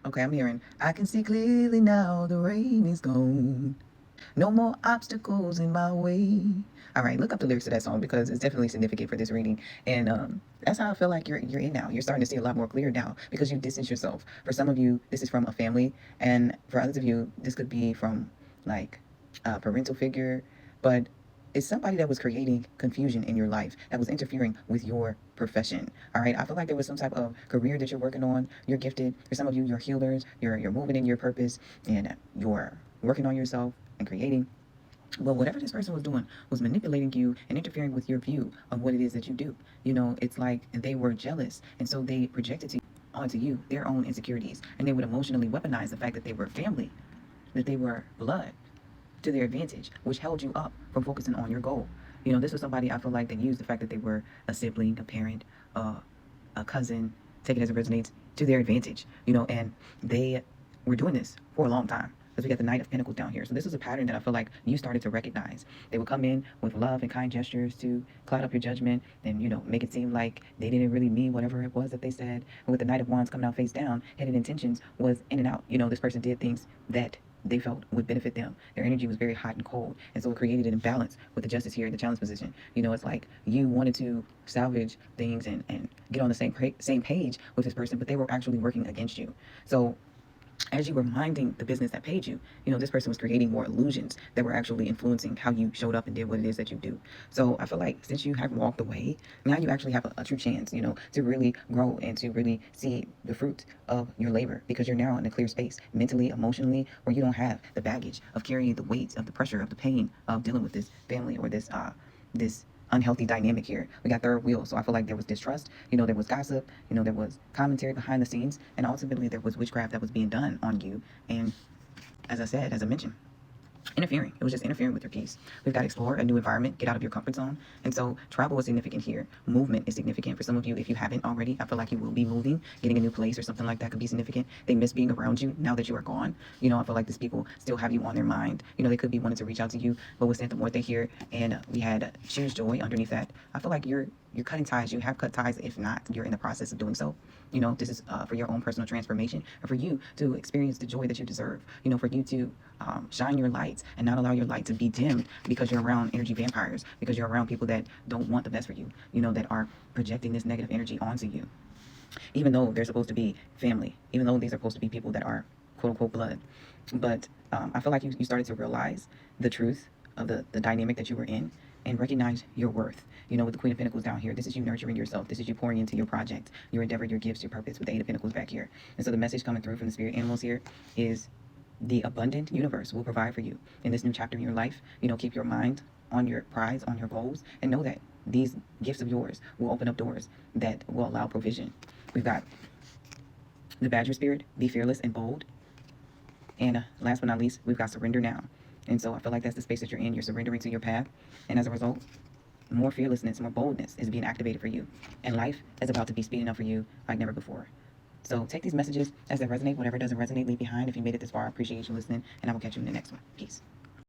Okay, I'm hearing, I can see clearly now the rain is gone. No more obstacles in my way. All right, look up the lyrics to that song because it's definitely significant for this reading. And that's how I feel like you're in now. You're starting to see a lot more clear now because you distance yourself. For some of you, this is from a family, and for others of you, this could be from like a parental figure, but it's somebody that was creating confusion in your life, that was interfering with your profession. All right, I feel like there was some type of career that you're working on. You're gifted. For some of you, you're healers. You're moving in your purpose, and you're working on yourself and creating. Well, whatever this person was doing was manipulating you and interfering with your view of what it is that you do. You know, it's like they were jealous, and so they projected onto you their own insecurities, and they would emotionally weaponize the fact that they were family, that they were blood, to their advantage, which held you up from focusing on your goal. You know, this was somebody I feel like that used the fact that they were a sibling, a parent, a cousin, take it as it resonates, to their advantage. You know, and they were doing this for a long time. Because we got the Knight of Pentacles down here. So this is a pattern that I feel like you started to recognize. They would come in with love and kind gestures to cloud up your judgment and, you know, make it seem like they didn't really mean whatever it was that they said. And with the Knight of Wands coming out face down, hidden intentions was in and out. You know, this person did things that they felt would benefit them. Their energy was very hot and cold. And so it created an imbalance with the justice here in the challenge position. You know, it's like you wanted to salvage things and get on the same page with this person, but they were actually working against you. So as you were minding the business that paid you, you know, this person was creating more illusions that were actually influencing how you showed up and did what it is that you do. So I feel like since you have walked away, now you actually have a true chance, you know, to really grow and to really see the fruit of your labor because you're now in a clear space mentally, emotionally, where you don't have the baggage of carrying the weight of the pressure of the pain of dealing with this family or this unhealthy dynamic here. We got third wheel. So I feel like there was distrust, you know, there was gossip, you know, there was commentary behind the scenes, and ultimately there was witchcraft that was being done on you. And as I said, as I mentioned, interfering. It was just interfering with your peace. We've got to explore a new environment, get out of your comfort zone. And so travel is significant here. Movement is significant for some of you. If you haven't already, I feel like you will be moving, getting a new place or something like that could be significant. They miss being around you now that you are gone. You know, I feel like these people still have you on their mind. You know, they could be wanting to reach out to you, but with Santa Muerte here, and we had choose joy underneath that. I feel like you're cutting ties. You have cut ties. If not, you're in the process of doing so. You know, this is for your own personal transformation and for you to experience the joy that you deserve. You know, for you to shine your lights and not allow your light to be dimmed because you're around energy vampires, because you're around people that don't want the best for you, you know, that are projecting this negative energy onto you. Even though they're supposed to be family, even though these are supposed to be people that are quote unquote blood. But I feel like you started to realize the truth of the dynamic that you were in and recognize your worth. You know, with the Queen of Pentacles down here, this is you nurturing yourself. This is you pouring into your project, your endeavor, your gifts, your purpose with the Eight of Pentacles back here. And so the message coming through from the spirit animals here is the abundant universe will provide for you in this new chapter in your life. You know, keep your mind on your prize, on your goals, and know that these gifts of yours will open up doors that will allow provision. We've got the Badger Spirit, be fearless and bold. And last but not least, we've got surrender now. And so I feel like that's the space that you're in. You're surrendering to your path. And as a result, more fearlessness, more boldness is being activated for you. And life is about to be speeding up for you like never before. So take these messages as they resonate. Whatever doesn't resonate, leave behind. If you made it this far, I appreciate you listening. And I will catch you in the next one. Peace.